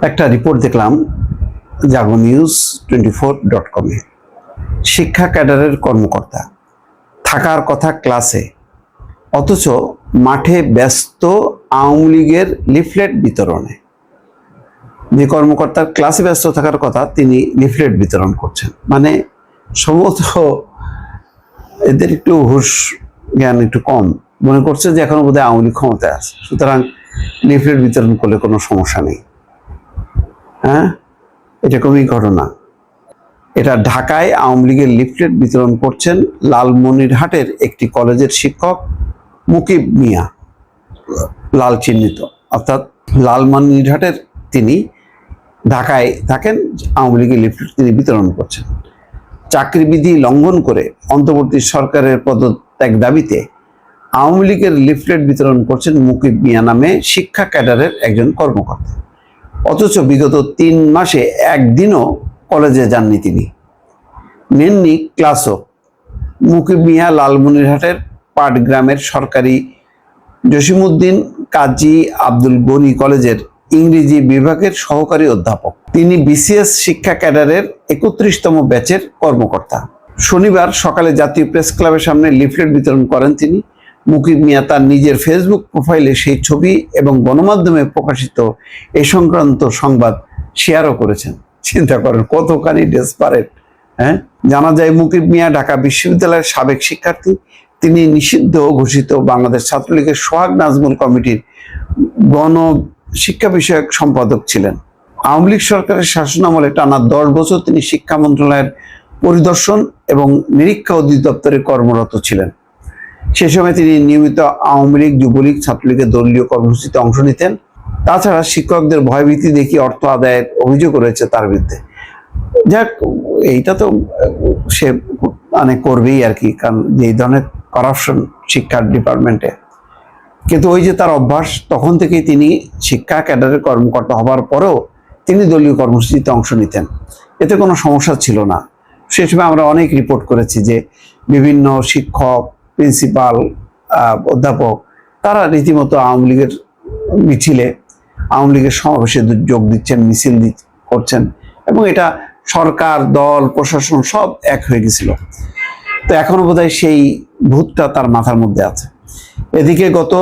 একটা রিপোর্ট দেখলাম জাগো news 24.com এ। শিক্ষা ক্যাডারের কর্মকর্তা থাকার কথা ক্লাসে, অথচ মাঠে ব্যস্ত আওয়ামী লীগের লিফলেট বিতরণে। যে কর্মকর্তার ক্লাসে ব্যস্ত থাকার কথা, তিনি লিফলেট বিতরণ করছেন। মানে সম্ভবত এদের একটু হুঁশ জ্ঞান একটু কম, মনে করছে যে এখনো বোধহয় আওয়ামী লীগ ক্ষমতায় আছে, সুতরাং লিফলেট বিতরণ করলে কোনো সমস্যা নেই। হ্যাঁ, এরকমই ঘটনা। এটা ঢাকায় আওয়ামী লীগের লিফলেট বিতরণ করছেন লালমনিরহাটের একটি কলেজের শিক্ষক মুকিব মিয়া, লাল চিহ্নিত, অর্থাৎ লালমনিরহাটের তিনি ঢাকায় থাকেন, আওয়ামী লীগের লিফলেট তিনি বিতরণ করছেন। চাকরিবিধি লঙ্ঘন করে অন্তর্বর্তী সরকারের পদত্যাগ দাবিতে আওয়ামী লীগের লিফলেট বিতরণ করছেন মুকিব মিয়া নামে শিক্ষা ক্যাডারের একজন কর্মকর্তা। অথচ বিগত 3 মাসে একদিনও কলেজে যাননি তিনি, নেননি ক্লাসও। মুকিব মিয়া লালমনিরহাটের পাটগ্রামের সরকারি জসিমউদ্দিন কাজী আব্দুল গনি কলেজের ইংরেজি বিভাগের সহকারী অধ্যাপক। তিনি বিসিএস শিক্ষা ক্যাডারের 31তম ব্যাচের কর্মকর্তা। শনিবার সকালে জাতীয় প্রেস ক্লাবের সামনে লিফলেট বিতরণ করেন তিনি। মুকিব মিয়া তার নিজের ফেসবুক প্রোফাইলে সেই ছবি এবং গণমাধ্যমে প্রকাশিত এ সংক্রান্ত সংবাদ শেয়ারও করেছেন। চিন্তা করেন কতখানি ডেসপারেট। হ্যাঁ, জানা যায় মুকিব মিয়া ঢাকা বিশ্ববিদ্যালয়ের সাবেক শিক্ষার্থী। তিনি নিষিদ্ধ ঘোষিত বাংলাদেশ ছাত্রলীগের সোহাগ নাজমুল কমিটির গণ শিক্ষা বিষয়ক সম্পাদক ছিলেন। আওয়ামী লীগ সরকারের শাসনামলে টানা 10 বছর তিনি শিক্ষা মন্ত্রণালয়ের পরিদর্শন এবং নিরীক্ষা অধিদপ্তরে কর্মরত ছিলেন। সে সময় তিনি নিয়মিত আওয়ামী লীগ, যুবলীগ, ছাত্রলীগের দলীয় কর্মসূচিতে অংশ নিতেন। তাছাড়া শিক্ষকদের ভয়ভীতি দেখিয়ে অর্থ আদায়ের অভিযোগ রয়েছে তার বিরুদ্ধে। যাক, এইটা তো সে মানে করবেই আর কি, কারণ এই ধরনের করাপশন শিক্ষা ডিপার্টমেন্টে। কিন্তু ওই যে তার অভ্যাস, তখন থেকেই তিনি শিক্ষা ক্যাডারের কর্মকর্তা হবার পরেও তিনি দলীয় কর্মসূচিতে অংশ নিতেন, এতে কোনো সমস্যা ছিল না। সে সময় আমরা অনেক রিপোর্ট করেছি যে বিভিন্ন শিক্ষক, প্রিন্সিপাল, অধ্যাপক তারা রীতিমতো আওয়ামী লীগের মিছিলে, আওয়ামী লীগের সমাবেশে যোগ দিচ্ছেন, মিছিল করছেন, এবং এটা সরকার, দল, প্রশাসন সব এক হয়ে গেছিল। তো এখনো বোধহয় সেই ভূতটা তার মাথার মধ্যে আছে। এদিকে গত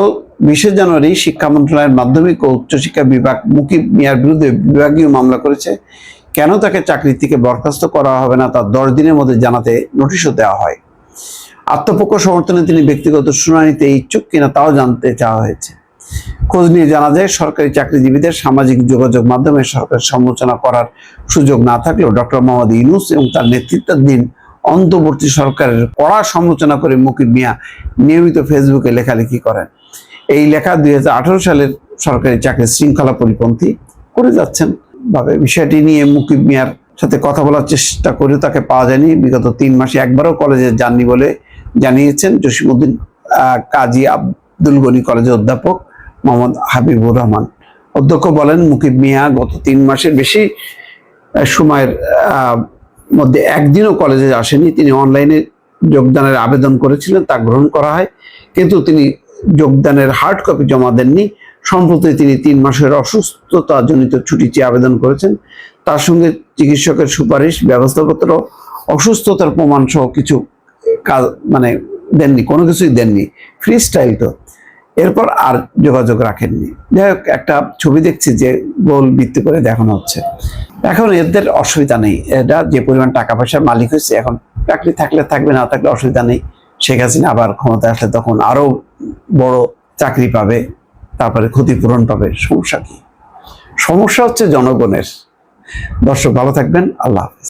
20শে জানুয়ারি শিক্ষা মন্ত্রণালয়ের মাধ্যমিক ও উচ্চশিক্ষা বিভাগ মুকিব মিয়ার বিরুদ্ধে বিভাগীয় মামলা করেছে। কেন তাকে চাকরি থেকে বরখাস্ত করা হবে না তা 10 দিনের মধ্যে জানাতে নোটিশও দেওয়া হয়। আত্মপক্ষ সমর্থনে তিনি ব্যক্তিগত শুনানিতে ইচ্ছুক কিনা তাও জানতে চাওয়া হয়েছে। খোঁজ নিয়ে জানা যায়, সরকারি চাকরিজীবীদের সামাজিক যোগাযোগ মাধ্যমে সরকারের সমালোচনা করার সুযোগ না থাকলেও ডক্টর মোহাম্মদ ইউনূস এবং তার নেতৃত্বাধীন অন্তর্বর্তী সরকারের কড়া সমালোচনা করে মুকিব মিয়া নিয়মিত ফেসবুকে লেখালেখি করেন। এই লেখা 2018 সালের সরকারি চাকরির শৃঙ্খলা পরিপন্থী করে যাচ্ছেন ভাবে। বিষয়টি নিয়ে মুকিব মিয়ার সাথে কথা বলার চেষ্টা করে তাকে পাওয়া যায়নি। বিগত 3 মাসে একবারও কলেজে যাননি বলে জানিয়েছেন জসিমউদ্দিন কাজী আব্দুল গনি কলেজের অধ্যাপক মোহাম্মদ হাবিবুর রহমান। অধ্যক্ষ বলেন, মুকিব মিয়া গত 3 মাসের বেশি সময়ের মধ্যে একদিনও কলেজে আসেনি। তিনি অনলাইনে যোগদানের আবেদন করেছিলেন, তা গ্রহণ করা হয়, কিন্তু তিনি যোগদানের হার্ড কপি জমা দেননি। সম্প্রতি তিনি 3 মাসের অসুস্থতাজনিত ছুটি চেয়ে আবেদন করেছেন। তার সঙ্গে চিকিৎসকের সুপারিশ, ব্যবস্থাপত্র, অসুস্থতার প্রমাণ সহ কিছু কাজ মানে দেননি, কোনো কিছুই দেননি। ফ্রি স্টাইল তো। এরপর আর যোগাযোগ রাখেননি। যাই হোক, একটা ছবি দেখছি যে গোল ভিত্তি করে দেখানো হচ্ছে। এখন এদের অসুবিধা নেই, এটা যে পরিমাণ টাকা পয়সার মালিক হয়েছে, এখন চাকরি থাকলে থাকবে, না থাকলে অসুবিধা নেই। শেখ হাসিনা আবার ক্ষমতায় আসলে তখন আরো বড় চাকরি পাবে, তারপরে ক্ষতিপূরণ পাবে। সমস্যা কি? সমস্যা হচ্ছে জনগণের। দর্শক ভালো থাকবেন, আল্লাহ হাফেজ।